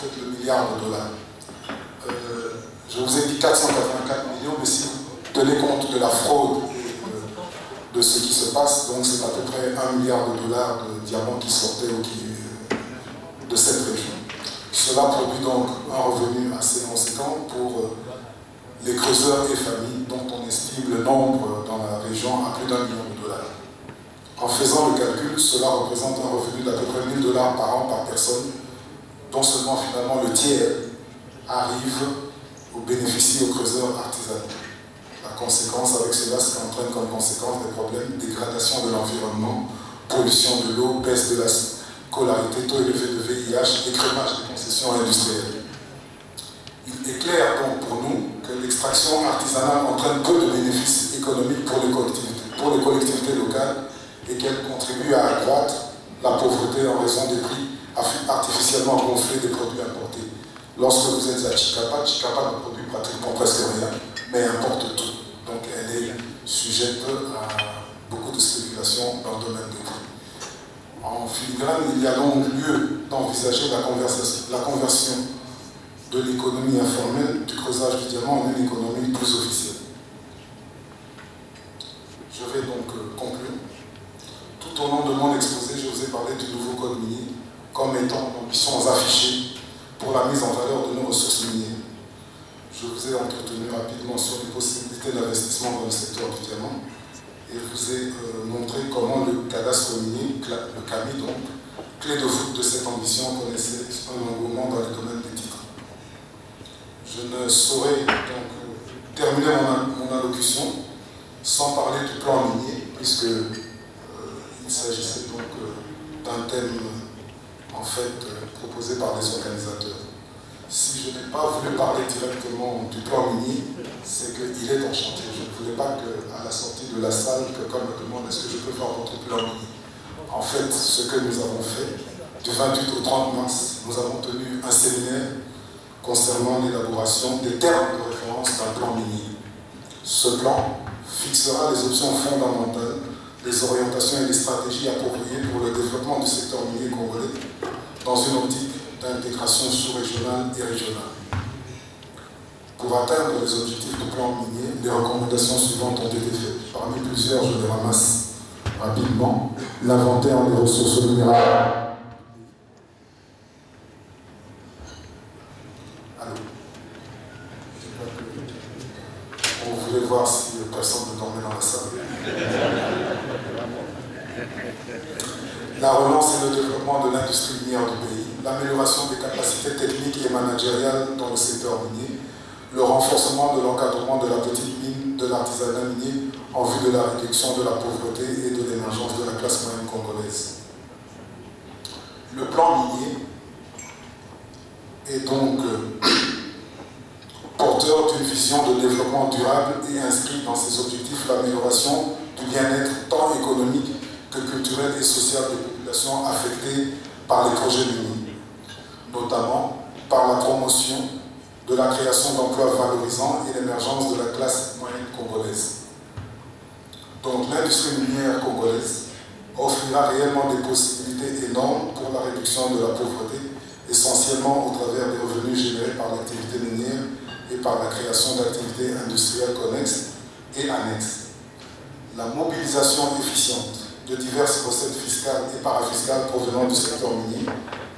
fait le milliard de dollars. Je vous ai dit 484 millions, mais si vous tenez compte de la fraude et de ce qui se passe, donc c'est à peu près 1 milliard de dollars de diamants qui sortaient de cette région. Cela produit donc un revenu assez conséquent pour les creuseurs et familles dont on estime le nombre dans la région à plus d'1 million de dollars. En faisant le calcul, cela représente un revenu d'à peu près 1 000 dollars par an par personne, dont seulement finalement le tiers arrive ou bénéficie aux creuseurs artisanaux. La conséquence avec cela, c'est qu'on entraîne comme conséquence des problèmes, dégradation de l'environnement, pollution de l'eau, baisse de la scolarité, taux élevé de VIH, écrémage des concessions industrielles. Il est clair donc pour nous que l'extraction artisanale entraîne peu de bénéfices économiques pour les collectivités locales et qu'elle contribue à accroître la pauvreté en raison des prix artificiellement gonflés des produits importés. Lorsque vous êtes à Chikapa ne produit pratiquement presque rien, mais importe tout. Donc elle est sujette à beaucoup de spéculation dans le domaine des prix. En filigrane, il y a donc lieu d'envisager la conversion de l'économie informelle du creusage du diamant en une économie plus officielle. Je vais donc conclure. Tout au long de mon exposé, je vous ai parlé du nouveau code minier comme étant l'ambition affichée pour la mise en valeur de nos ressources minières. Je vous ai entretenu rapidement sur les possibilités d'investissement dans le secteur du diamant et je vous ai montré comment le cadastre minier, le CAMI donc, clé de voûte de cette ambition, connaissait un engouement dans les domaines des titres. Je ne saurais donc terminer mon allocution sans parler du plan minier, puisque il s'agissait donc d'un thème en fait proposé par les organisateurs. Si je n'ai pas voulu parler directement du plan minier, c'est qu'il est en chantier. Je ne voulais pas qu'à la sortie de la salle, que comme me demande est-ce que je peux voir votre plan minier. En fait, ce que nous avons fait, du 28 au 30 mars, nous avons tenu un séminaire concernant l'élaboration des termes de référence d'un plan minier. Ce plan fixera les options fondamentales, les orientations et les stratégies appropriées pour le développement du secteur minier congolais dans une optique d'intégration sous-régionale et régionale. Pour atteindre les objectifs du plan minier, les recommandations suivantes ont été faites. Parmi plusieurs, je les ramasse rapidement. L'inventaire des ressources minérales. On voulait voir si personne ne dormait dans la salle. La relance et le développement de l'industrie minière du pays, l'amélioration des capacités techniques et managériales dans le secteur minier, le renforcement de l'encadrement de la petite mine, de l'artisanat minier en vue de la réduction de la pauvreté et de l'émergence de la classe moyenne congolaise. Le plan minier est donc porteur d'une vision de développement durable et inscrit dans ses objectifs l'amélioration du bien-être tant économique que culturel et social des populations affectées par les projets miniers, notamment par la promotion de la création d'emplois valorisants et l'émergence de la classe moyenne congolaise. Donc l'industrie minière congolaise offrira réellement des possibilités énormes pour la réduction de la pauvreté, essentiellement au travers des revenus générés par l'activité minière et par la création d'activités industrielles connexes et annexes. La mobilisation efficiente de diverses recettes fiscales et parafiscales provenant du secteur minier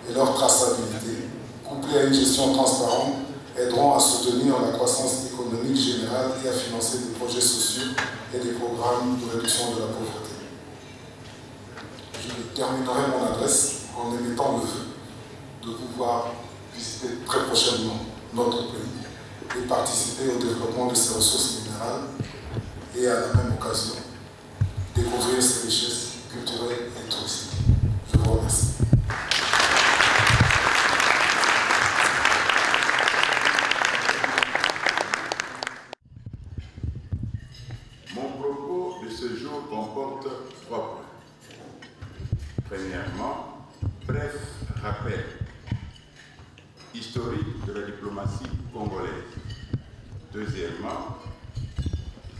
et leur traçabilité, couplées à une gestion transparente, aideront à soutenir la croissance économique générale et à financer des projets sociaux et des programmes de réduction de la pauvreté. Je terminerai mon adresse en émettant le vœu de pouvoir visiter très prochainement notre pays et participer au développement de ses ressources minérales et à la même occasion découvrir ses richesses culturelles et touristiques. Je vous remercie. Mon propos de ce jour comporte 3 points. Premièrement, bref rappel historique de la diplomatie congolaise. Deuxièmement,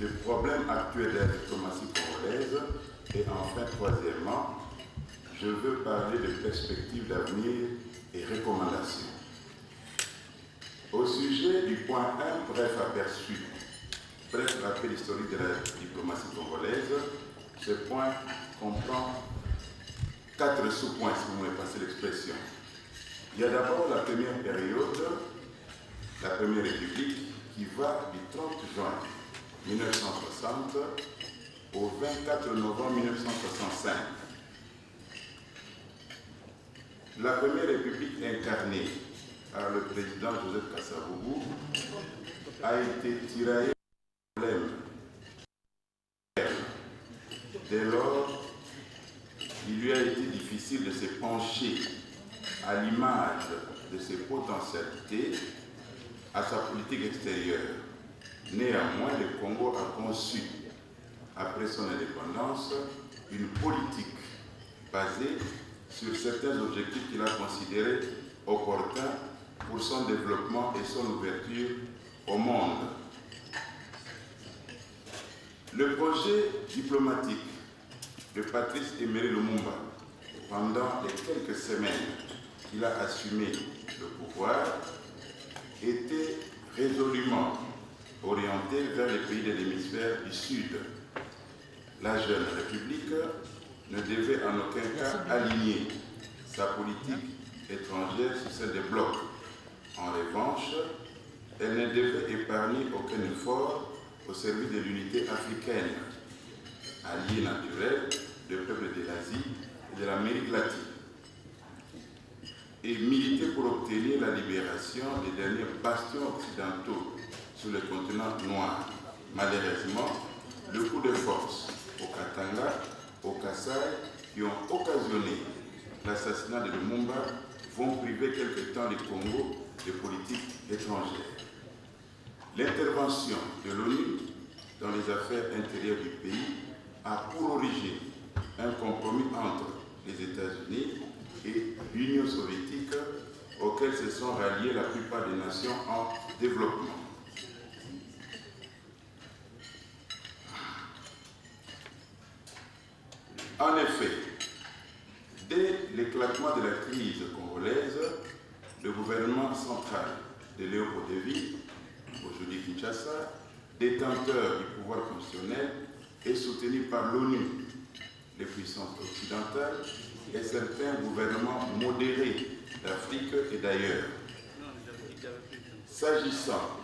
le problème actuel de la diplomatie congolaise. Et enfin, troisièmement, je veux parler de perspectives d'avenir et recommandations. sujet du point 1, bref aperçu, bref rappel historique de la diplomatie congolaise, ce point comprend 4 sous-points, si vous me passez l'expression. Il y a d'abord la première période, la Première République, qui va du 30 juin 1960 au 24 novembre 1965. La Première République incarnée par le président Joseph Kasavubu a été tiraillée par le problème. Dès lors, il lui a été difficile de se pencher à l'image de ses potentialités à sa politique extérieure. Néanmoins, le Congo a conçu, après son indépendance, une politique basée sur certains objectifs qu'il a considérés opportuns pour son développement et son ouverture au monde. Le projet diplomatique de Patrice Emery Lumumba, pendant les quelques semaines qu'il a assumé le pouvoir, était résolument orienté vers les pays de l'hémisphère du Sud. La jeune République ne devait en aucun cas aligner sa politique étrangère sur celle des blocs. En revanche, elle ne devait épargner aucun effort au service de l'unité africaine, alliée naturelle des peuples de l'Asie et de l'Amérique latine, et militer pour obtenir la libération des derniers bastions occidentaux sur le continent noir. Malheureusement, le coup de force au Katanga, au Kassai, qui ont occasionné l'assassinat de Lumumba, vont priver quelque temps le Congo de politique étrangère. L'intervention de l'ONU dans les affaires intérieures du pays a pour origine un compromis entre les États-Unis et l'Union soviétique, auquel se sont ralliées la plupart des nations en développement. En effet, dès l'éclatement de la crise congolaise, le gouvernement central de Léopold Déville, aujourd'hui Kinshasa, détenteur du pouvoir constitutionnel, est soutenu par l'ONU, les puissances occidentales et certains gouvernements modérés d'Afrique et d'ailleurs. S'agissant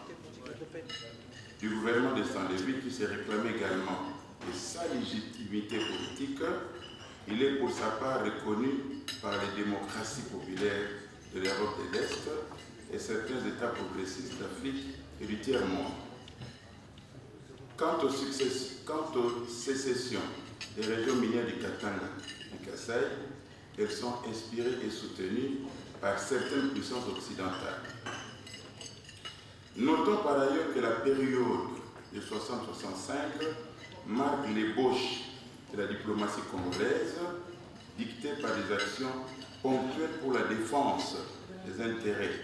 du gouvernement de Sandéville, qui se réclame également de sa légitimité politique, il est pour sa part reconnu par les démocraties populaires de l'Europe de l'Est et certains États progressistes d'Afrique et du tiers-monde. Quant aux sécessions des régions minières du Katanga et du Kassai, elles sont inspirées et soutenues par certaines puissances occidentales. Notons par ailleurs que la période de 60-65 marque l'ébauche de la diplomatie congolaise, dictée par des actions ponctuelles pour la défense des intérêts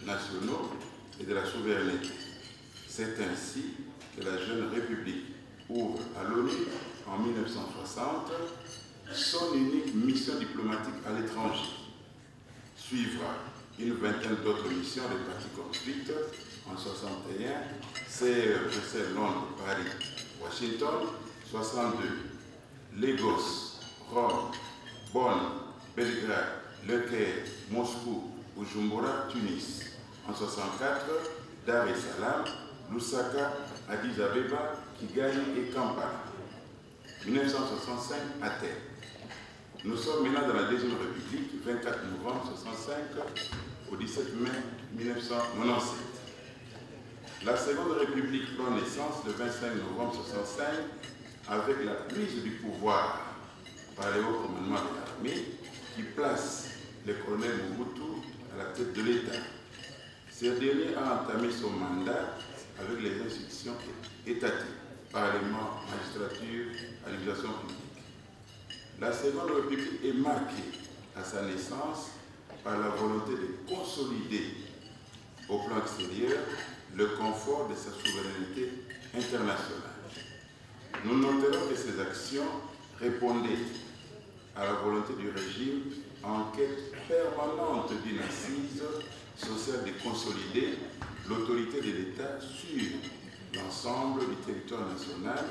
nationaux et de la souveraineté. C'est ainsi que la jeune République ouvre à l'ONU en 1960 son unique mission diplomatique à l'étranger. Suivra une vingtaine d'autres missions réparties comme suite en 61, c'est Bruxelles, Londres, Paris, Washington, 62, Lagos, Rome, Bonn, Belgrade, Le Caire, Moscou, Bujumbura, Tunis. En 64, Dar es Salaam, Lusaka, Addis Abeba, Kigali et Kampala. 1965, Athènes. Nous sommes maintenant dans la Deuxième République, 24 novembre 1965 au 17 mai 1997. La Seconde République prend naissance le 25 novembre 1965 avec la prise du pouvoir par les hauts commandements de l'armée qui place le colonel Mobutu à la tête de l'État. Ce dernier a entamé son mandat avec les institutions étatiques, Parlement, magistrature, administration publique. La Seconde République est marquée à sa naissance par la volonté de consolider au plan extérieur le confort de sa souveraineté internationale. Nous noterons que ces actions répondaient à la volonté du régime en quête permanente d'une assise sociale de consolider l'autorité de l'État sur l'ensemble du territoire national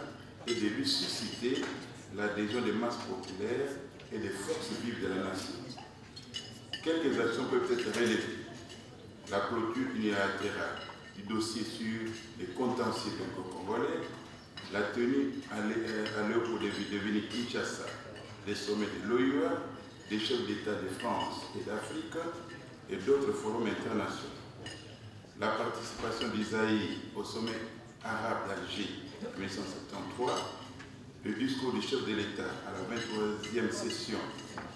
et de lui susciter l'adhésion des masses populaires et des forces vives de la nation. Quelques actions peuvent être relevées. La clôture unilatérale du dossier sur les contentieux congolais, la tenue à l'heure de Kinshasa des sommets de l'OUA, des chefs d'État de France et d'Afrique et d'autres forums internationaux. La participation d'Isaïe au sommet arabe d'Alger en 1973, le discours du chef de l'État à la 23e session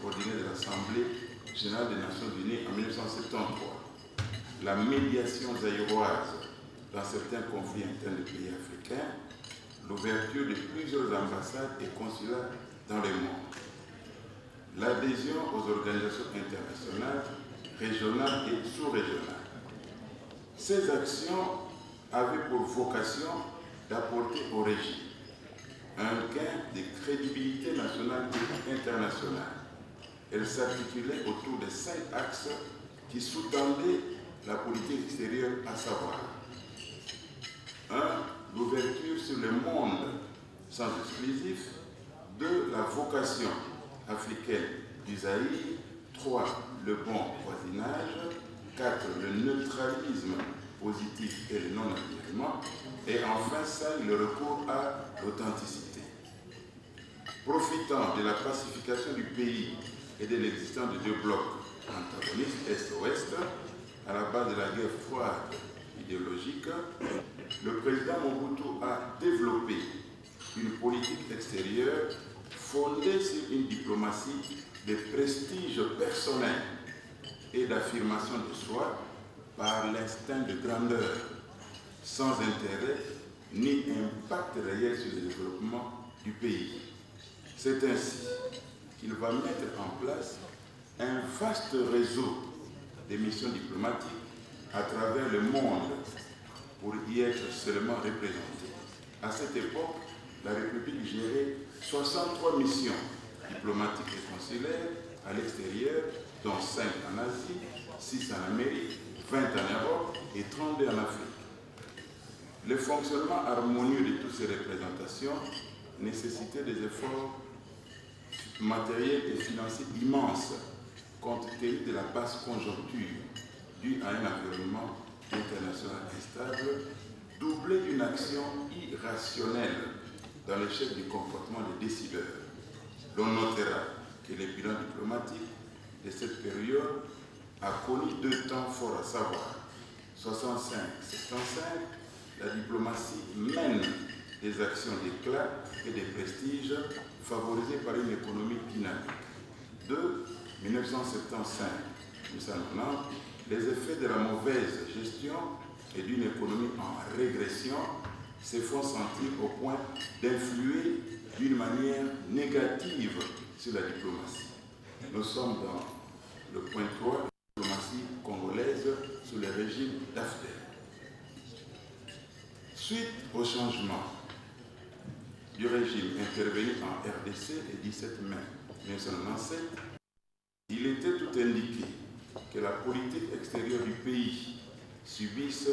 ordinaire de l'Assemblée générale des Nations Unies en 1973, la médiation zaïroise dans certains conflits internes des pays africains, l'ouverture de plusieurs ambassades et consulats dans le monde, l'adhésion aux organisations internationales, régionales et sous-régionales. Ces actions avaient pour vocation d'apporter au régime un gain de crédibilité nationale et internationale. Elles s'articulaient autour de 5 axes qui sous-tendaient la politique extérieure, à savoir 1. L'ouverture sur le monde sans exclusif. 2. La vocation africaine du Zaïre. 3. Le bon voisinage. 4. Le neutralisme positif et le non-alignement. Et enfin, 5. Le recours à l'authenticité. Profitant de la pacification du pays et de l'existence de 2 blocs antagonistes, Est-Ouest, à la base de la guerre froide idéologique, le président Mobutu a développé une politique extérieure fondée sur une diplomatie de prestige personnel et d'affirmation de soi par l'instinct de grandeur, sans intérêt ni impact réel sur le développement du pays. C'est ainsi qu'il va mettre en place un vaste réseau de missions diplomatiques à travers le monde pour y être seulement représenté. À cette époque, la République gérait 63 missions diplomatiques et consulaires à l'extérieur, dont 5 en Asie, 6 en Amérique, 20 en Europe et 32 en Afrique. Le fonctionnement harmonieux de toutes ces représentations nécessitait des efforts matériels et financiers immenses, compte tenu de la basse conjoncture due à un environnement international instable, doublé d'une action irrationnelle dans l'échec du comportement des décideurs. L'on notera que le bilan diplomatique de cette période a connu 2 temps forts, à savoir 65-75, la diplomatie mène des actions d'éclat et de prestige favorisées par une économie dynamique. 2. 1975, les effets de la mauvaise gestion et d'une économie en régression se font sentir au point d'influer d'une manière négative sur la diplomatie. Nous sommes dans le point 3, la diplomatie congolaise sous le régime d'After. Suite au changement du régime intervenu en RDC le 17 mai 1997, il était tout indiqué que la politique extérieure du pays subisse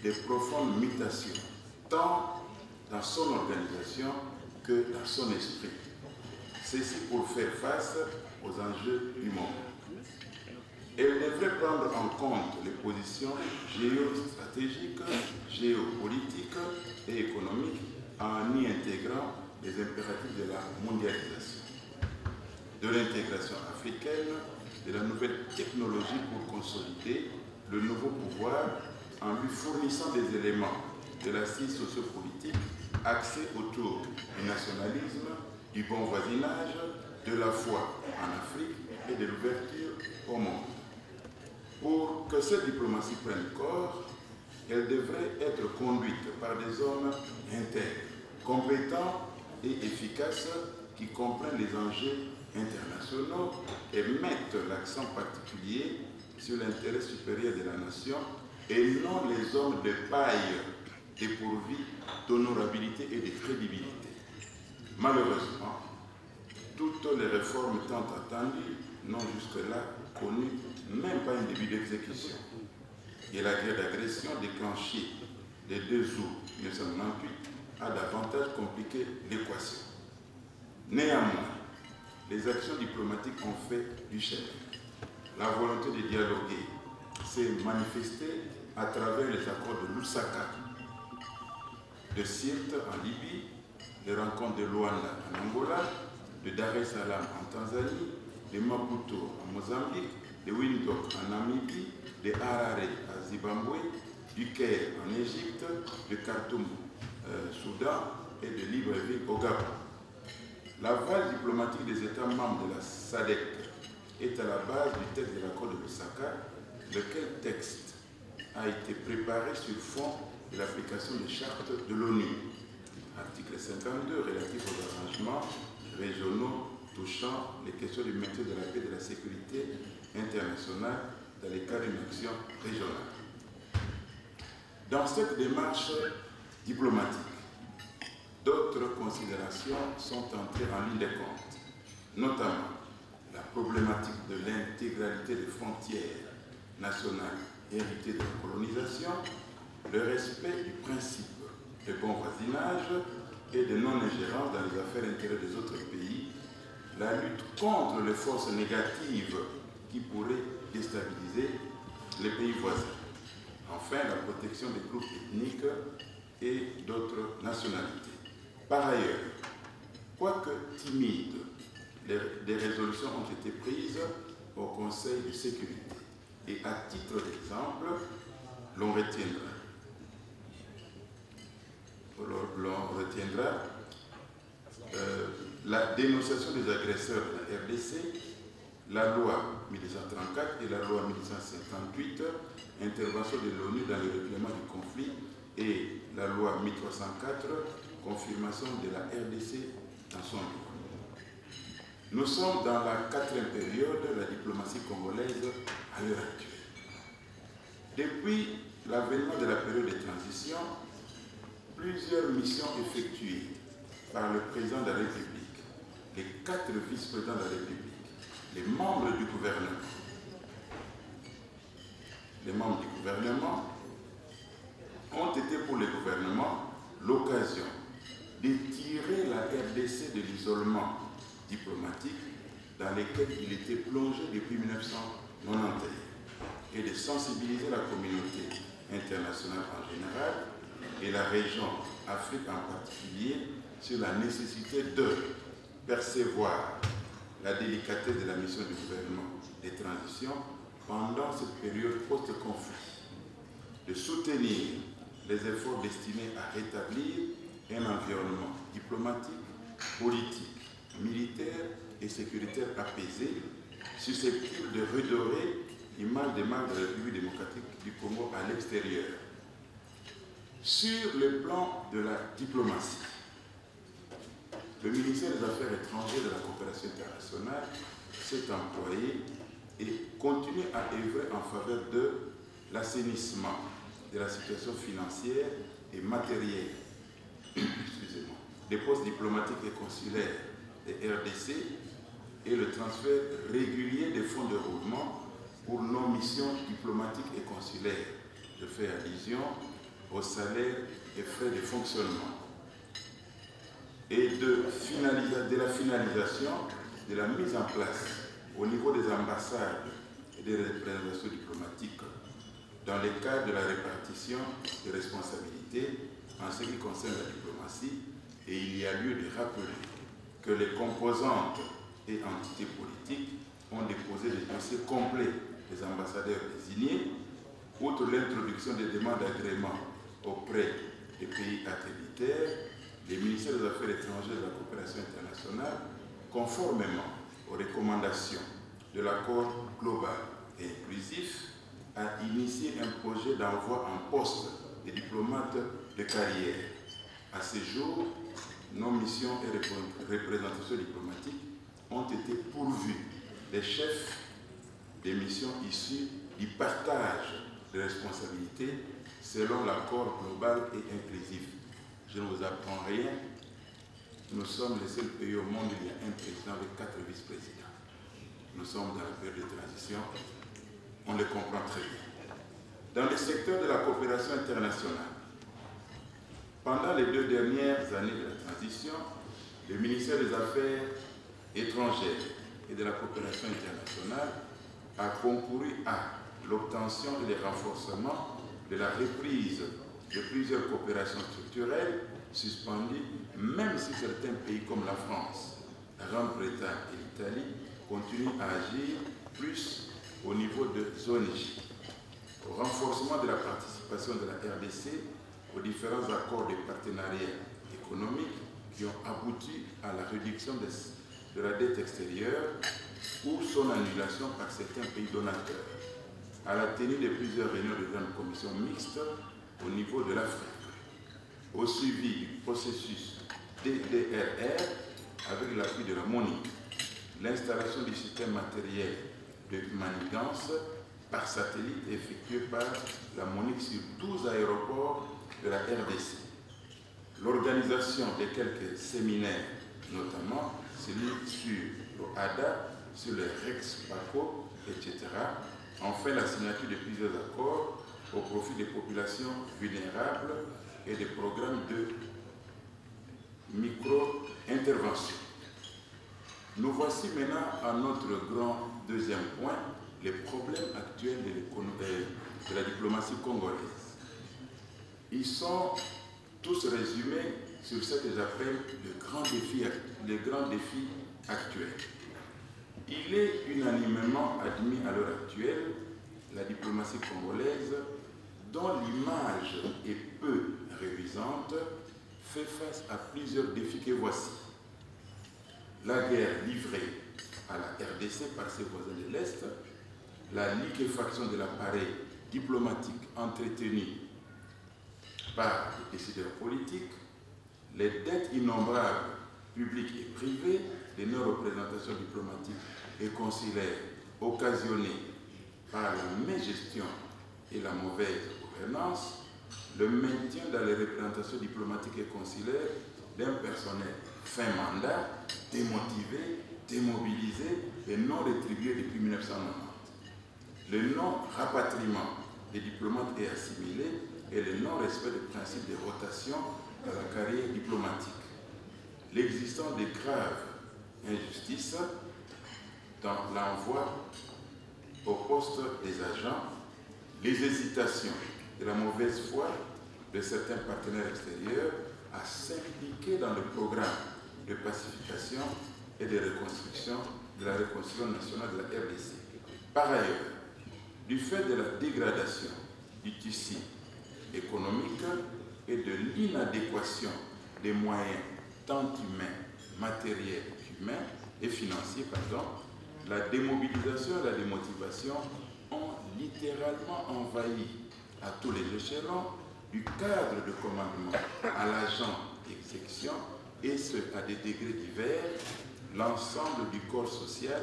des profondes mutations, tant dans son organisation que dans son esprit. Ceci pour faire face aux enjeux du monde. Elle devrait prendre en compte les positions géostratégiques, géopolitiques et économiques en y intégrant les impératifs de la mondialisation, de l'intégration africaine, de la nouvelle technologie pour consolider le nouveau pouvoir en lui fournissant des éléments de l'assise sociopolitique axée autour du nationalisme, du bon voisinage, de la foi en Afrique et de l'ouverture au monde. Pour que cette diplomatie prenne corps, elle devrait être conduite par des hommes intègres, compétents et efficaces qui comprennent les enjeux internationaux et mettent l'accent particulier sur l'intérêt supérieur de la nation et non les hommes de paille dépourvus d'honorabilité et de crédibilité. Malheureusement, toutes les réformes tant attendues n'ont jusque-là connu même pas un début d'exécution. et la guerre d'agression déclenchée le 2 août 1998 a davantage compliqué l'équation. Néanmoins, les actions diplomatiques ont fait du chemin. La volonté de dialoguer s'est manifestée à travers les accords de Lusaka, de Sirte en Libye, les rencontres de Luanda en Angola, de Dar es Salaam en Tanzanie, de Maputo en Mozambique, de Windhoek en Namibie, de Harare à Zimbabwe, du Caire en Égypte, de Khartoum, Soudan et de Libreville au Gabon. La valse diplomatique des États membres de la SADC est à la base du texte de l'accord de Lusaka, lequel texte a été préparé sur fond de l'application des chartes de l'ONU. Article 52 relatif aux arrangements régionaux touchant les questions du maintien de la paix et de la sécurité internationale dans les cas d'une action régionale. Dans cette démarche diplomatique, d'autres considérations sont entrées en ligne de compte, notamment la problématique de l'intégralité des frontières nationales héritées de la colonisation, le respect du principe de bon voisinage et de non-ingérence dans les affaires intérieures des autres pays, la lutte contre les forces négatives qui pourraient déstabiliser les pays voisins. Enfin, la protection des groupes ethniques et d'autres nationalités. Par ailleurs, quoique timides, des résolutions ont été prises au Conseil de sécurité. Et à titre d'exemple, l'on retiendra la dénonciation des agresseurs de la RDC, la loi 1934 et la loi 1958, intervention de l'ONU dans le règlement du conflit, et la loi 1304, confirmation de la RDC dans son droit. Nous sommes dans la 4e période de la diplomatie congolaise à l'heure actuelle. Depuis l'avènement de la période de transition, plusieurs missions effectuées par le président de la République, les 4 vice-présidents de la République, les membres du gouvernement ont été pour le gouvernement l'occasion d'étirer la RDC de l'isolement diplomatique dans lequel il était plongé depuis 1991 et de sensibiliser la communauté internationale en général et la région Afrique en particulier sur la nécessité de percevoir la délicatesse de la mission du gouvernement de transition pendant cette période post-conflit, de soutenir les efforts destinés à rétablir un environnement diplomatique, politique, militaire et sécuritaire apaisé, susceptible de redorer l'image des marques de la République démocratique du Congo à l'extérieur. Sur le plan de la diplomatie, le ministère des Affaires étrangères et de la coopération internationale s'est employé et continue à œuvrer en faveur de l'assainissement de la situation financière et matérielle des postes diplomatiques et consulaires des RDC et le transfert régulier des fonds de roulement pour nos missions diplomatiques et consulaires. Je fais allusion aux salaires et frais de fonctionnement. Et de la finalisation de la mise en place au niveau des ambassades et des représentations diplomatiques dans le cadre de la répartition des responsabilités en ce qui concerne la diplomatie, et il y a lieu de rappeler que les composantes et entités politiques ont déposé des dossiers complets des ambassadeurs désignés, outre l'introduction des demandes d'agrément auprès des pays accréditaires. Les ministères des Affaires étrangères et de la coopération internationale, conformément aux recommandations de l'accord global et inclusif, a initié un projet d'envoi en poste des diplomates de carrière. À ce jour, nos missions et représentations diplomatiques ont été pourvues des chefs des missions issus du partage de responsabilités selon l'accord global et inclusif. Je ne vous apprends rien, nous sommes les seuls pays au monde où il y a un président avec 4 vice-présidents. Nous sommes dans la période de transition, on le comprend très bien. Dans le secteur de la coopération internationale, pendant les 2 dernières années de la transition, le ministère des Affaires étrangères et de la coopération internationale a concouru à l'obtention et le renforcement de la reprise de plusieurs coopérations structurelles suspendues, même si certains pays comme la France, la Grande-Bretagne et l'Italie continuent à agir plus au niveau de zone J. Au renforcement de la participation de la RDC aux différents accords de partenariat économique qui ont abouti à la réduction de la dette extérieure ou son annulation par certains pays donateurs, à la tenue de plusieurs réunions de grandes commissions mixtes au niveau de l'Afrique, au suivi du processus DDRR avec l'appui de la MONUC, l'installation du système matériel de manigance par satellite effectué par la MONUC sur 12 aéroports de la RDC, l'organisation de quelques séminaires, notamment celui sur le HADA, sur le REX-PACO, etc. Enfin, la signature de plusieurs accords au profit des populations vulnérables et des programmes de micro-intervention. Nous voici maintenant à notre grand deuxième point, les problèmes actuels de la diplomatie congolaise. Ils sont tous résumés sur ce que j'appelle les grands défis actuels. Il est unanimement admis à l'heure actuelle la diplomatie congolaise, dont l'image est peu révisante, fait face à plusieurs défis que voici. La guerre livrée à la RDC par ses voisins de l'Est, la liquéfaction de l'appareil diplomatique entretenu par les décideurs politiques, les dettes innombrables publiques et privées, les non-représentations diplomatiques et consulaires occasionnées par la mégestion et la mauvaise gouvernance, le maintien dans les représentations diplomatiques et consulaires d'un personnel fin mandat, démotivé, démobilisé et non rétribué depuis 1990. Le non-rapatriement des diplomates et assimilés et le non-respect des principes de rotation dans la carrière diplomatique. L'existence de graves injustices dans l'envoi au poste des agents, les hésitations et la mauvaise foi de certains partenaires extérieurs à s'impliquer dans le programme de pacification et de reconstruction de la reconstruction nationale de la RDC. Par ailleurs, du fait de la dégradation du tissu économique et de l'inadéquation des moyens tant humains, matériels qu'humains et financiers, la démobilisation et la démotivation ont littéralement envahi à tous les échelons, du cadre de commandement à l'agent d'exécution, et ce à des degrés divers, l'ensemble du corps social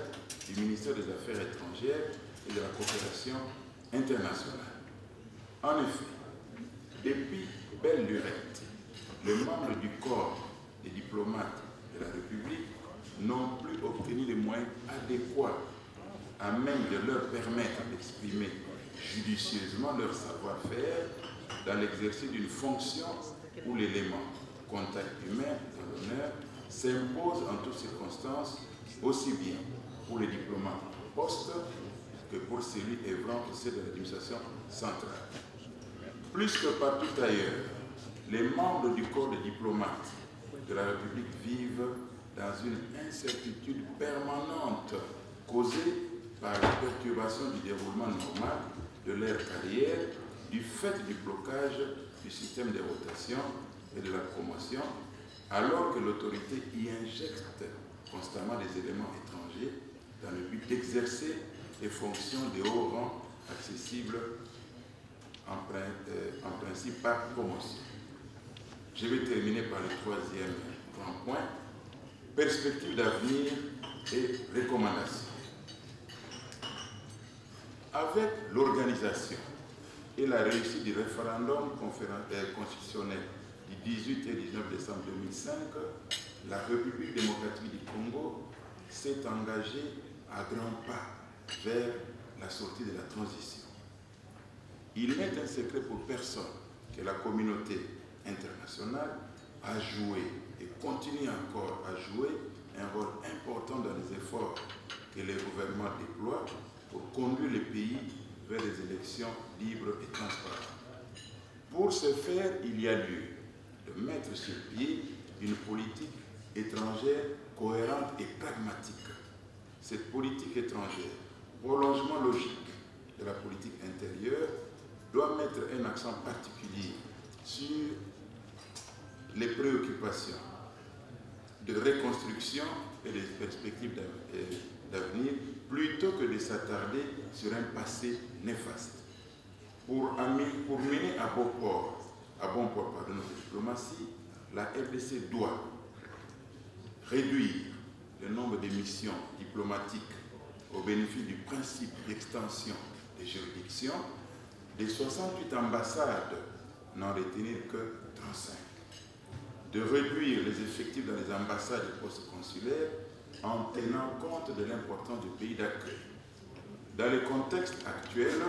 du ministère des Affaires étrangères et de la coopération internationale. En effet, depuis belle lurette, les membres du corps des diplomates de la République n'ont plus obtenu les moyens adéquats à même de leur permettre d'exprimer judicieusement leur savoir-faire dans l'exercice d'une fonction où l'élément contact humain dans l'honneur s'impose en toutes circonstances, aussi bien pour les diplomates en poste que pour celui œuvrant au sein de l'administration centrale. Plus que partout ailleurs, les membres du corps des diplomates de la République vivent dans une incertitude permanente causée par la perturbation du déroulement normal de leur carrière du fait du blocage du système de rotation et de la promotion, alors que l'autorité y injecte constamment des éléments étrangers dans le but d'exercer des fonctions de haut rang accessibles en principe par promotion. Je vais terminer par le troisième grand point, perspective d'avenir et recommandations. Avec l'organisation et la réussite du référendum constitutionnel du 18 et 19 décembre 2005, la République démocratique du Congo s'est engagée à grands pas vers la sortie de la transition. Il n'est un secret pour personne que la communauté internationale a joué et continue encore à jouer un rôle important dans les efforts que les gouvernements déploient pour conduire le pays vers des élections libres et transparentes. Pour ce faire, il y a lieu de mettre sur pied une politique étrangère cohérente et pragmatique. Cette politique étrangère, prolongement logique de la politique intérieure, doit mettre un accent particulier sur les préoccupations de reconstruction et des perspectives d'avenir, plutôt que de s'attarder sur un passé néfaste. Pour mener à bon port notre diplomatie, la RDC doit réduire le nombre de missions diplomatiques au bénéfice du principe d'extension des juridictions, des 68 ambassades n'en retenir que 35. De réduire les effectifs dans les ambassades et postes consulaires en tenant compte de l'importance du pays d'accueil. Dans le contexte actuel,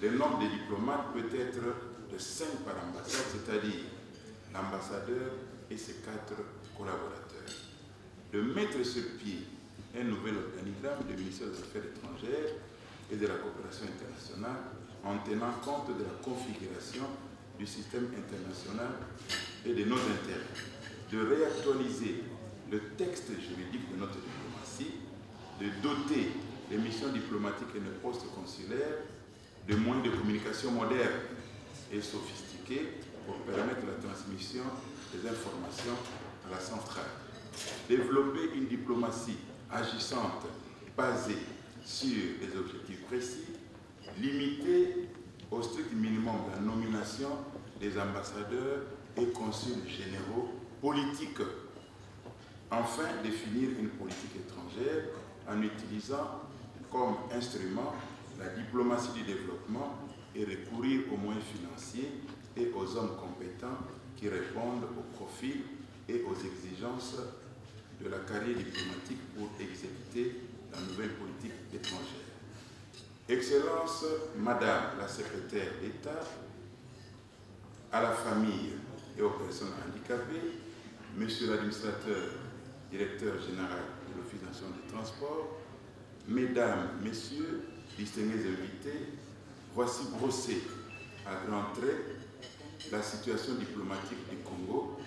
le nombre de diplomates peut être de 5 par ambassade, c'est-à-dire l'ambassadeur et ses 4 collaborateurs. De mettre sur pied un nouvel organigramme du ministère des Affaires étrangères et de la coopération internationale en tenant compte de la configuration du système international et de nos intérêts. De réactualiser le texte juridique de notre diplomatie, de doter les missions diplomatiques et les postes consulaires de moyens de communication modernes et sophistiqués pour permettre la transmission des informations à la centrale. Développer une diplomatie agissante basée sur des objectifs précis, limiter au strict minimum la nomination des ambassadeurs et consuls généraux politiques. Enfin, définir une politique étrangère en utilisant comme instrument la diplomatie du développement et recourir aux moyens financiers et aux hommes compétents qui répondent au profil et aux exigences de la carrière diplomatique pour exécuter la nouvelle politique étrangère. Excellence, Madame la Secrétaire d'État, à la famille et aux personnes handicapées, Monsieur l'administrateur, directeur général de l'Office national du transport, Mesdames, Messieurs, distingués invités, voici brossé à grands traits la situation diplomatique du Congo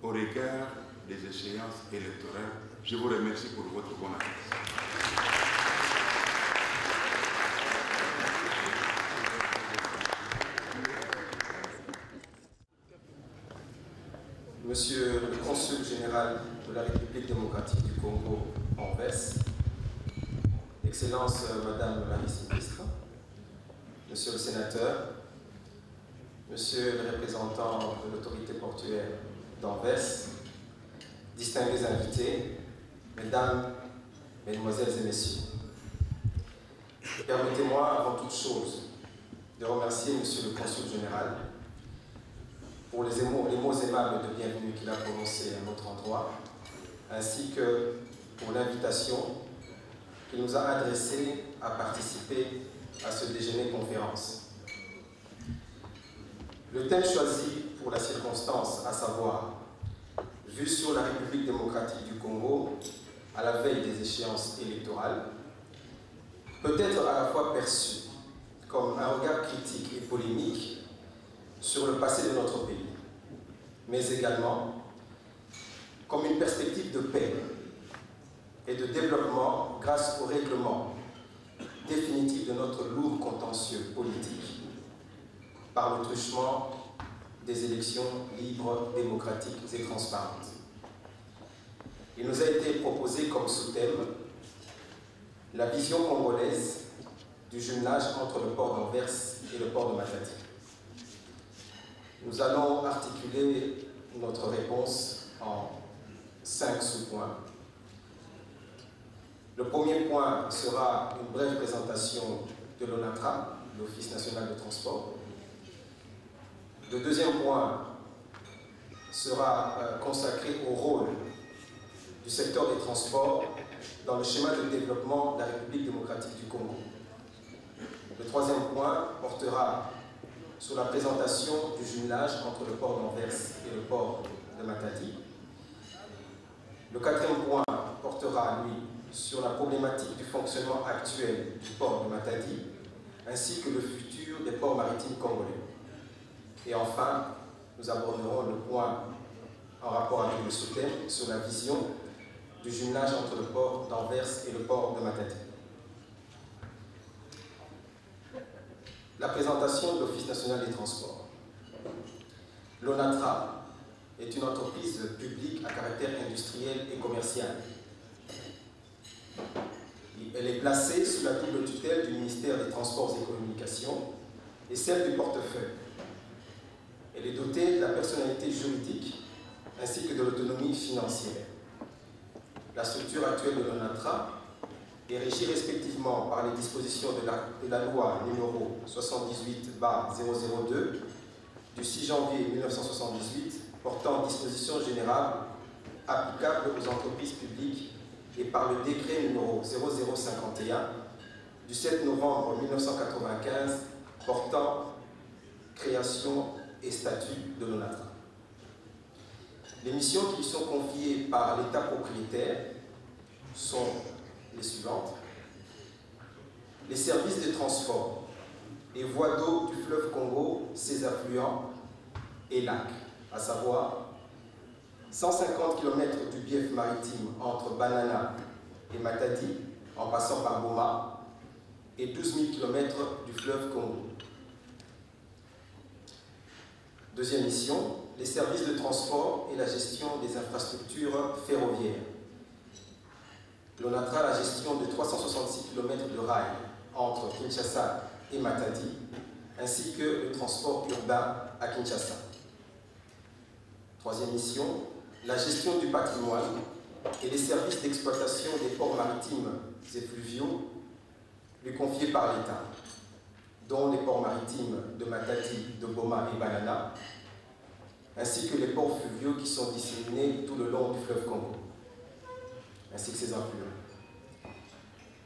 au regard des échéances électorales. Je vous remercie pour votre bonne attention. Monsieur le Consul général de la République démocratique du Congo en veste, Excellence Madame la vice-ministre, Monsieur le sénateur, Monsieur le représentant de l'autorité portuaire d'Anvers, distingués invités, Mesdames, Mesdemoiselles et Messieurs, permettez-moi avant toute chose de remercier Monsieur le Consul général pour les mots aimables de bienvenue qu'il a prononcés à notre endroit, ainsi que pour l'invitation qu'il nous a adressée à participer à ce déjeuner-conférence. Le thème choisi pour la circonstance, à savoir « Vue sur la République démocratique du Congo à la veille des échéances électorales », peut être à la fois perçu comme un regard critique et polémique sur le passé de notre pays, mais également comme une perspective de paix et de développement grâce au règlement définitif de notre lourd contentieux politique par le truchement des élections libres, démocratiques et transparentes. Il nous a été proposé comme sous-thème la vision congolaise du jumelage entre le port d'Anvers et le port de Matadi. Nous allons articuler notre réponse en 5 sous-points. Le premier point sera une brève présentation de l'ONATRA, l'Office national de transport. Le deuxième point sera consacré au rôle du secteur des transports dans le schéma de développement de la République démocratique du Congo. Le troisième point portera sur la présentation du jumelage entre le port d'Anvers et le port de Matadi. Le quatrième point portera, lui, sur la problématique du fonctionnement actuel du port de Matadi, ainsi que le futur des ports maritimes congolais. Et enfin, nous aborderons le point en rapport avec le sous-thème sur la vision du jumelage entre le port d'Anvers et le port de Matadi. La présentation de l'Office national des transports. L'ONATRA est une entreprise publique à caractère industriel et commercial. Elle est placée sous la double tutelle du ministère des Transports et Communications et celle du portefeuille. Elle est dotée de la personnalité juridique ainsi que de l'autonomie financière. La structure actuelle de l'ONATRA est régie respectivement par les dispositions de la loi numéro 78/002 du 6 janvier 1978 portant dispositions générales applicables aux entreprises publiques et par le décret numéro 0051 du 7 novembre 1995 portant création et statut de l'ONATRA. Les missions qui lui sont confiées par l'État propriétaire sont les suivantes. Les services de transport et voies d'eau du fleuve Congo, ses affluents et lacs, à savoir 150 km du bief maritime entre Banana et Matadi, en passant par Boma, et 12 000 km du fleuve Congo. Deuxième mission, les services de transport et la gestion des infrastructures ferroviaires. L'ONATRA a la gestion de 366 km de rails entre Kinshasa et Matadi, ainsi que le transport urbain à Kinshasa. Troisième mission, la gestion du patrimoine et les services d'exploitation des ports maritimes et fluviaux lui confiés par l'État, dont les ports maritimes de Matadi, de Boma et Banana, ainsi que les ports fluviaux qui sont disséminés tout le long du fleuve Congo, ainsi que ses affluents.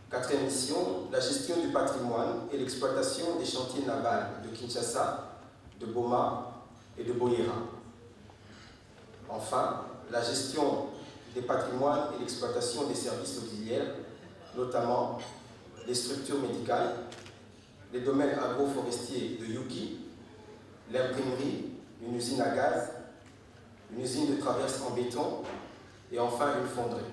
Quatrième mission, la gestion du patrimoine et l'exploitation des chantiers navals de Kinshasa, de Boma et de Boyera. Enfin, la gestion des patrimoines et l'exploitation des services auxiliaires, notamment les structures médicales, les domaines agroforestiers de Yuki, l'imprimerie, une usine à gaz, une usine de traverse en béton et enfin une fonderie.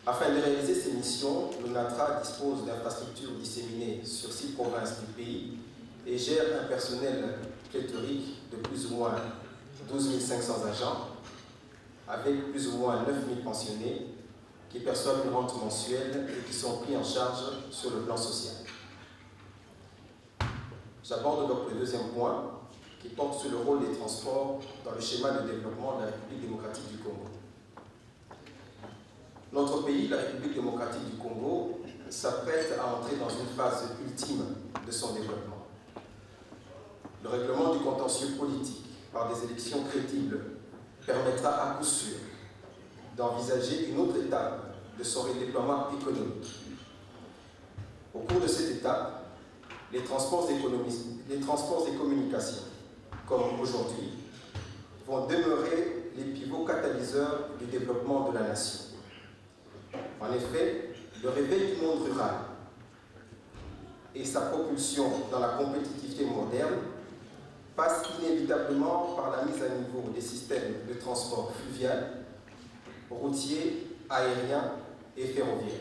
Afin de réaliser ces missions, l'ONATRA dispose d'infrastructures disséminées sur 6 provinces du pays et gère un personnel pléthorique de plus ou moins 12 500 agents, avec plus ou moins 9 000 pensionnés qui perçoivent une rente mensuelle et qui sont pris en charge sur le plan social. J'aborde donc le deuxième point, qui porte sur le rôle des transports dans le schéma de développement de la République démocratique du Congo. Notre pays, la République démocratique du Congo, s'apprête à entrer dans une phase ultime de son développement. Le règlement du contentieux politique par des élections crédibles permettra à coup sûr d'envisager une autre étape de son redéploiement économique. Au cours de cette étape, les transports et communications, comme aujourd'hui, vont demeurer les pivots catalyseurs du développement de la nation. En effet, le réveil du monde rural et sa propulsion dans la compétitivité moderne passe inévitablement par la mise à niveau des systèmes de transport fluvial, routier, aérien et ferroviaire.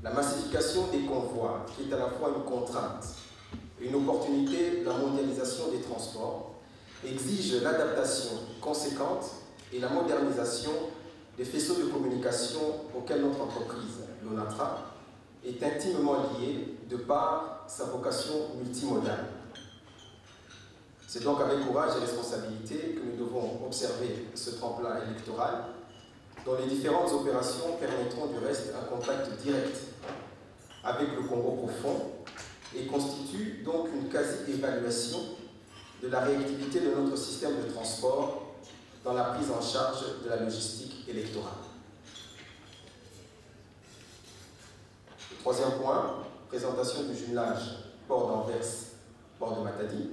La massification des convois, qui est à la fois une contrainte et une opportunité de la mondialisation des transports, exige l'adaptation conséquente et la modernisation des faisceaux de communication auxquels notre entreprise, l'ONATRA, est intimement liée de par sa vocation multimodale. C'est donc avec courage et responsabilité que nous devons observer ce tremplin électoral dont les différentes opérations permettront du reste un contact direct avec le Congo profond et constituent donc une quasi-évaluation de la réactivité de notre système de transport dans la prise en charge de la logistique électorale. Troisième point, présentation du jumelage port d'Anvers, port de Matadi.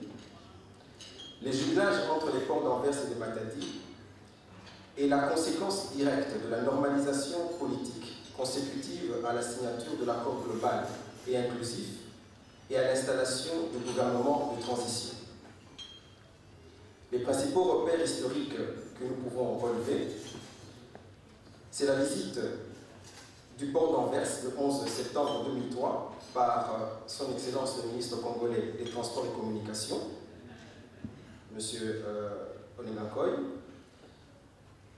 Les jumelages entre les ports d'Anvers et de Matadi est la conséquence directe de la normalisation politique consécutive à la signature de l'accord global et inclusif et à l'installation du gouvernement de transition. Les principaux repères historiques que nous pouvons relever, c'est la visite du port d'Anvers le 11 septembre 2003 par son Excellence le ministre congolais des Transports et Communications, M. Olengakoy,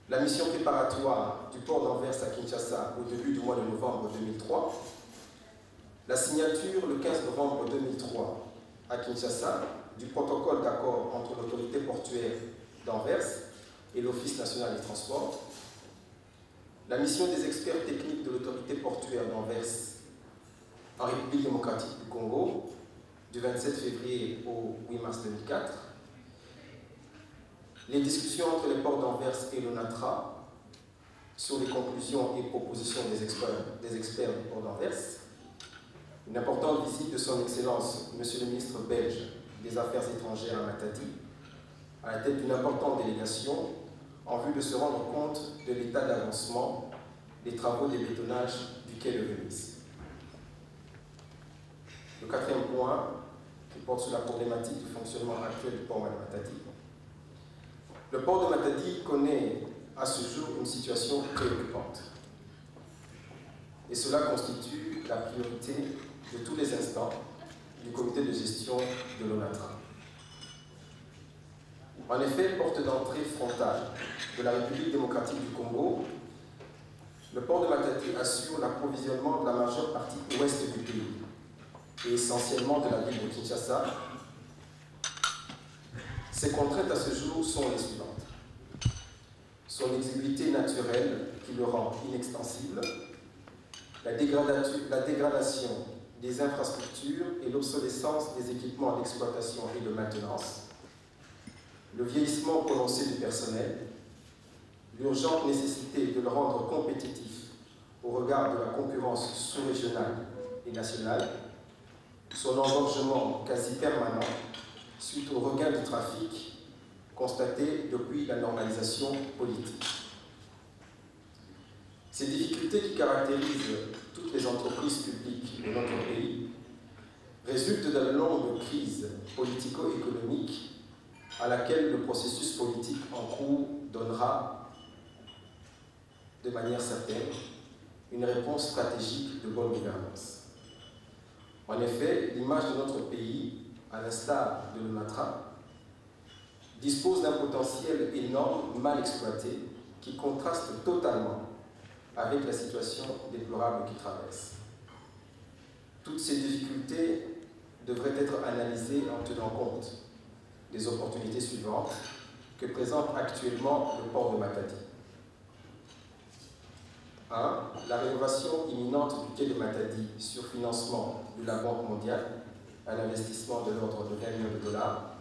la mission préparatoire du port d'Anvers à Kinshasa au début du mois de novembre 2003, la signature le 15 novembre 2003 à Kinshasa du protocole d'accord entre l'autorité portuaire d'Anvers et l'Office national des transports, la mission des experts techniques de l'autorité portuaire d'Anvers en République démocratique du Congo du 27 février au 8 mars 2004, les discussions entre les ports d'Anvers et l'ONATRA sur les conclusions et propositions des experts du port d'Anvers, une importante visite de son Excellence, Monsieur le ministre belge des Affaires étrangères à Matadi, à la tête d'une importante délégation, en vue de se rendre compte de l'état d'avancement des travaux de bétonnage du quai de Venise. Le quatrième point, qui porte sur la problématique du fonctionnement actuel du port de Matadi. Le port de Matadi connaît à ce jour une situation préoccupante. Et cela constitue la priorité de tous les instants du comité de gestion de l'ONATRA. En effet, porte d'entrée frontale de la République démocratique du Congo, le port de Matadi assure l'approvisionnement de la majeure partie ouest du pays et essentiellement de la ville de Kinshasa. Ces contraintes à ce jour sont les suivantes. Son exiguïté naturelle qui le rend inextensible, la dégradation des infrastructures et l'obsolescence des équipements d'exploitation et de maintenance, le vieillissement prononcé du personnel, l'urgente nécessité de le rendre compétitif au regard de la concurrence sous-régionale et nationale, son engorgement quasi permanent suite au regain du trafic constaté depuis la normalisation politique. Ces difficultés qui caractérisent toutes les entreprises publiques de notre pays résultent de la longue crise politico-économique à laquelle le processus politique en cours donnera de manière certaine une réponse stratégique de bonne gouvernance. En effet, l'image de notre pays, à l'instar de l'ONATRA, dispose d'un potentiel énorme mal exploité qui contraste totalement avec la situation déplorable qu'il traverse. Toutes ces difficultés devraient être analysées en tenant compte des opportunités suivantes que présente actuellement le port de Matadi. 1. La rénovation imminente du quai de Matadi sur financement de la Banque mondiale, un investissement de l'ordre de 20 millions de dollars,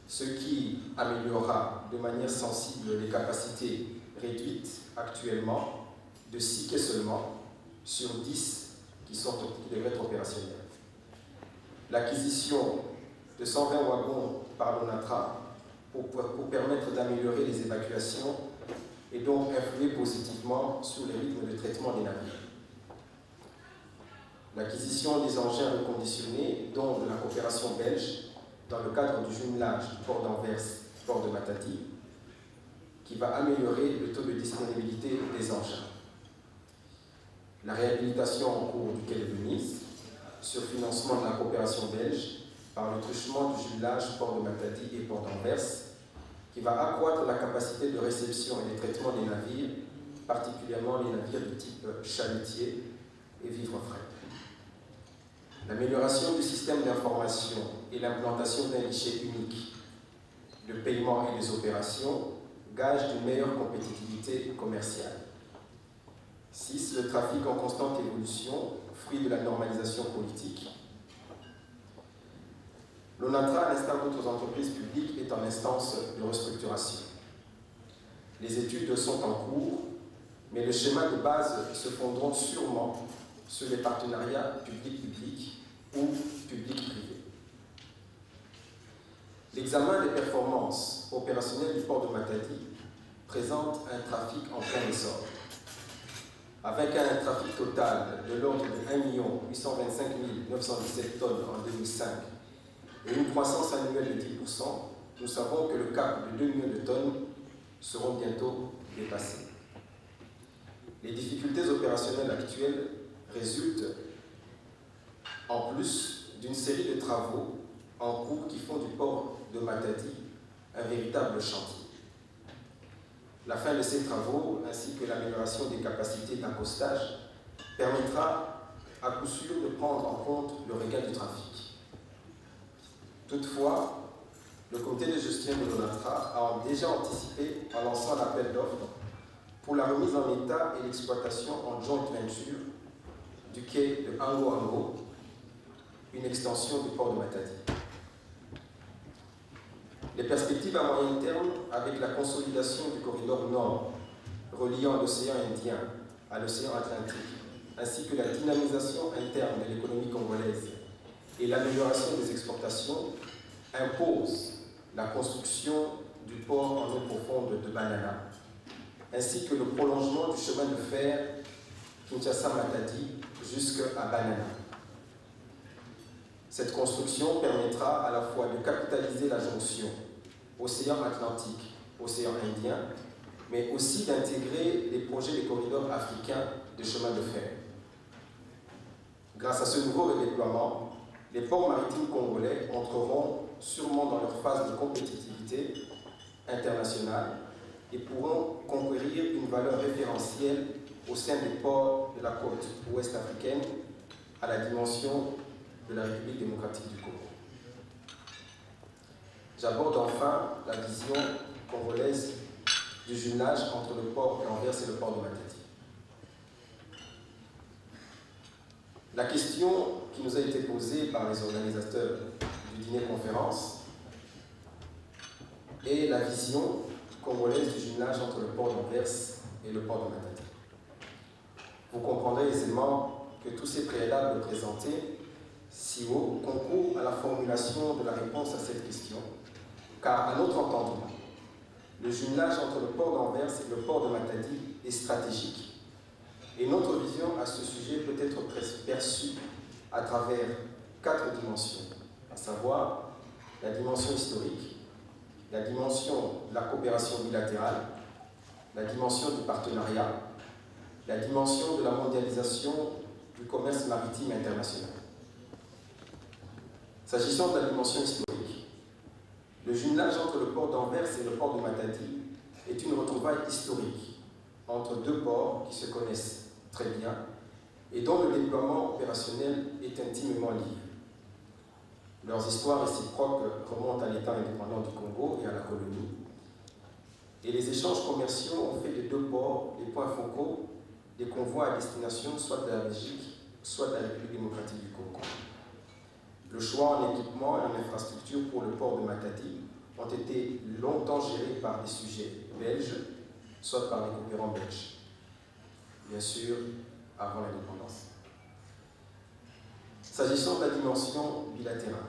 ce qui améliorera de manière sensible les capacités réduites actuellement de 6 quais seulement sur 10 qui devraient être opérationnels. L'acquisition de 120 wagons par l'ONATRA pour permettre d'améliorer les évacuations et donc influer positivement sur les rythmes de traitement des navires. L'acquisition des engins reconditionnés, dont de la coopération belge, dans le cadre du jumelage du port d'Anvers, port de Matadi, qui va améliorer le taux de disponibilité des engins. La réhabilitation en cours du quai de Venise, sur financement de la coopération belge, par le truchement du jumelage port de Matadi et port d'Anvers, qui va accroître la capacité de réception et de traitement des navires, particulièrement les navires de type chalutier et vivres frais. L'amélioration du système d'information et l'implantation d'un guichet unique de paiement et des opérations gagent d'une meilleure compétitivité commerciale. 6. Le trafic en constante évolution, fruit de la normalisation politique. L'ONATRA, à l'instar d'autres entreprises publiques, est en instance de restructuration. Les études sont en cours, mais le schéma de base se fonderont sûrement sur les partenariats public-public ou public-privé. L'examen des performances opérationnelles du port de Matadi présente un trafic en plein essor, avec un trafic total de l'ordre de 1 825 917 tonnes en 2005 et une croissance annuelle de 10%, nous savons que le cap de 2 millions de tonnes seront bientôt dépassés. Les difficultés opérationnelles actuelles résultent en plus d'une série de travaux en cours qui font du port de Matadi un véritable chantier. La fin de ces travaux, ainsi que l'amélioration des capacités d'accostage, permettra à coup sûr de prendre en compte le regain du trafic. Toutefois, le comité de gestion de l'ONATRA a déjà anticipé en lançant l'appel d'offres pour la remise en état et l'exploitation en joint venture du quai de Ango-Ango, une extension du port de Matadi. Les perspectives à moyen terme, avec la consolidation du corridor nord reliant l'océan Indien à l'océan Atlantique, ainsi que la dynamisation interne de l'économie congolaise et l'amélioration des exportations, imposent la construction du port en eau profonde de Banana, ainsi que le prolongement du chemin de fer Kinshasa-Matadi jusqu'à Banana. Cette construction permettra à la fois de capitaliser la jonction océan Atlantique, océan Indien, mais aussi d'intégrer les projets des corridors africains de chemin de fer. Grâce à ce nouveau redéploiement, les ports maritimes congolais entreront sûrement dans leur phase de compétitivité internationale et pourront conquérir une valeur référentielle au sein des ports de la côte ouest africaine à la dimension de la République démocratique du Congo. J'aborde enfin la vision congolaise du jumelage entre le port d'Anvers et le port de Matadi. La question qui nous a été posée par les organisateurs du dîner-conférence est la vision congolaise du jumelage entre le port d'Anvers et le port de Matadi. Vous comprendrez aisément que tous ces préalables présentés si haut concourent à la formulation de la réponse à cette question, car à notre entendement, le jumelage entre le port d'Anvers et le port de Matadi est stratégique. Et notre vision à ce sujet peut être perçue à travers 4 dimensions, à savoir la dimension historique, la dimension de la coopération bilatérale, la dimension du partenariat, la dimension de la mondialisation du commerce maritime international. S'agissant de la dimension historique, le jumelage entre le port d'Anvers et le port de Matadi est une retrouvaille historique entre 2 ports qui se connaissent très bien et dont le déploiement opérationnel est intimement lié. Leurs histoires réciproques remontent à l'État indépendant du Congo et à la colonie. Et les échanges commerciaux ont fait des 2 ports les points focaux des convois à destination soit de la Belgique, soit de la République démocratique du Congo. Le choix en équipement et en infrastructure pour le port de Matadi ont été longtemps gérés par des sujets belges, soit par des coopérants belges. Bien sûr, avant l'indépendance. S'agissant de la dimension bilatérale,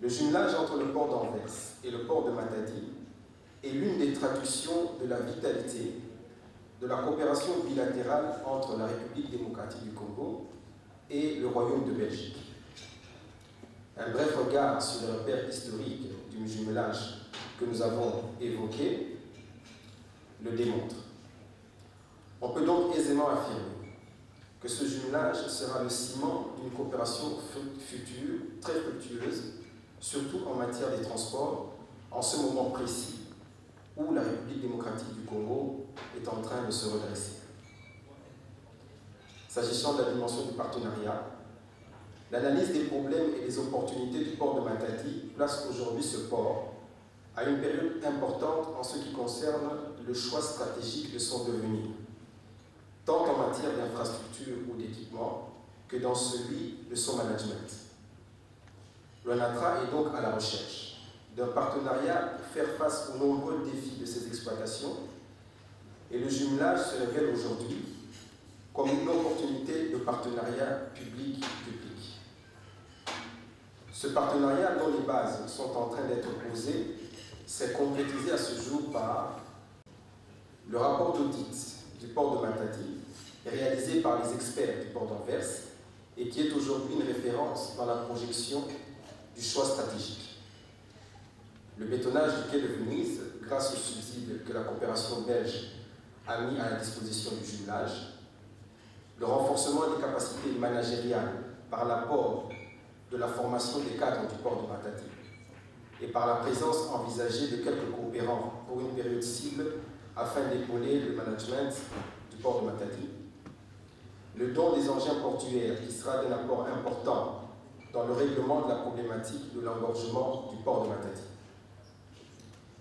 le jumelage entre le port d'Anvers et le port de Matadi est l'une des traductions de la vitalité de la coopération bilatérale entre la République démocratique du Congo et le Royaume de Belgique. Un bref regard sur le repère historique du jumelage que nous avons évoqué le démontre. On peut donc aisément affirmer que ce jumelage sera le ciment d'une coopération future très fructueuse, surtout en matière des transports, en ce moment précis où la République démocratique du Congo est en train de se redresser. S'agissant de la dimension du partenariat, l'analyse des problèmes et des opportunités du port de Matadi place aujourd'hui ce port à une période importante en ce qui concerne le choix stratégique de son devenir, tant en matière d'infrastructure ou d'équipement que dans celui de son management. L'ONATRA est donc à la recherche d'un partenariat pour faire face aux nombreux défis de ces exploitations et le jumelage se révèle aujourd'hui comme une opportunité de partenariat public-public. Ce partenariat, dont les bases sont en train d'être posées, s'est concrétisé à ce jour par le rapport d'audit du port de Matadi, réalisé par les experts du port d'Anvers et qui est aujourd'hui une référence dans la projection du choix stratégique. Le bétonnage du quai de Venise, grâce au subside que la coopération belge a mis à la disposition du jumelage, le renforcement des capacités managériales par l'apport de la formation des cadres du port de Matadi et par la présence envisagée de quelques coopérants pour une période cible afin d'épauler le management du port de Matadi, le don des engins portuaires qui sera d'un apport important dans le règlement de la problématique de l'engorgement du port de Matadi.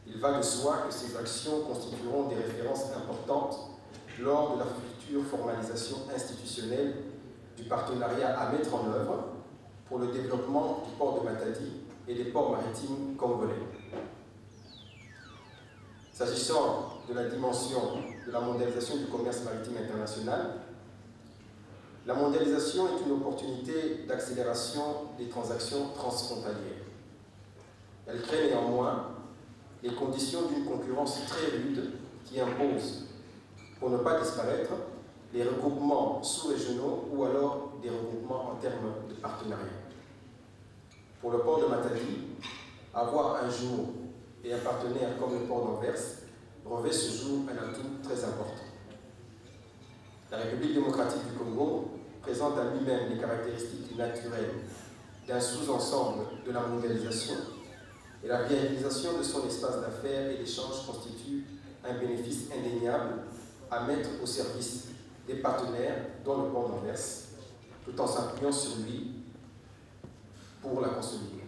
Il va de soi que ces actions constitueront des références importantes lors de la future formalisation institutionnelle du partenariat à mettre en œuvre pour le développement du port de Matadi et des ports maritimes congolais. S'agissant de la dimension de la mondialisation du commerce maritime international, la mondialisation est une opportunité d'accélération des transactions transfrontalières. Elle crée néanmoins les conditions d'une concurrence très rude qui impose, pour ne pas disparaître, les regroupements sous-régionaux ou alors des regroupements en termes de partenariat. Pour le port de Matadi, avoir un jumeau et un partenaire comme le port d'Anvers revêt ce jour un atout très important. La République démocratique du Congo présente à lui-même les caractéristiques naturelles d'un sous-ensemble de la mondialisation et la viabilisation de son espace d'affaires et d'échanges constitue un bénéfice indéniable à mettre au service des partenaires dont le port d'Anvers, tout en s'appuyant sur lui pour la consolider.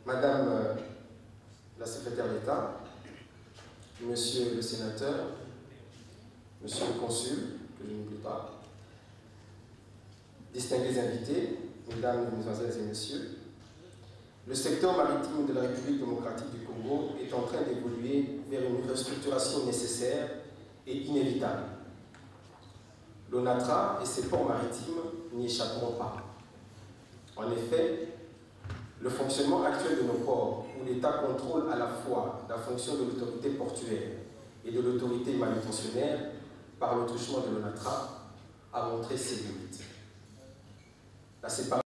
Madame la secrétaire d'État, Monsieur le sénateur, Monsieur le consul, que je n'oublie pas, distingués invités, Mesdames, Mesdemoiselles et Messieurs, le secteur maritime de la République démocratique du Congo est en train d'évoluer vers une restructuration nécessaire et inévitable. L'ONATRA et ses ports maritimes n'y échapperont pas. En effet, le fonctionnement actuel de nos ports, où l'État contrôle à la fois la fonction de l'autorité portuaire et de l'autorité manutentionnaire par le truchement de l'ONATRA, a montré ses limites. La séparation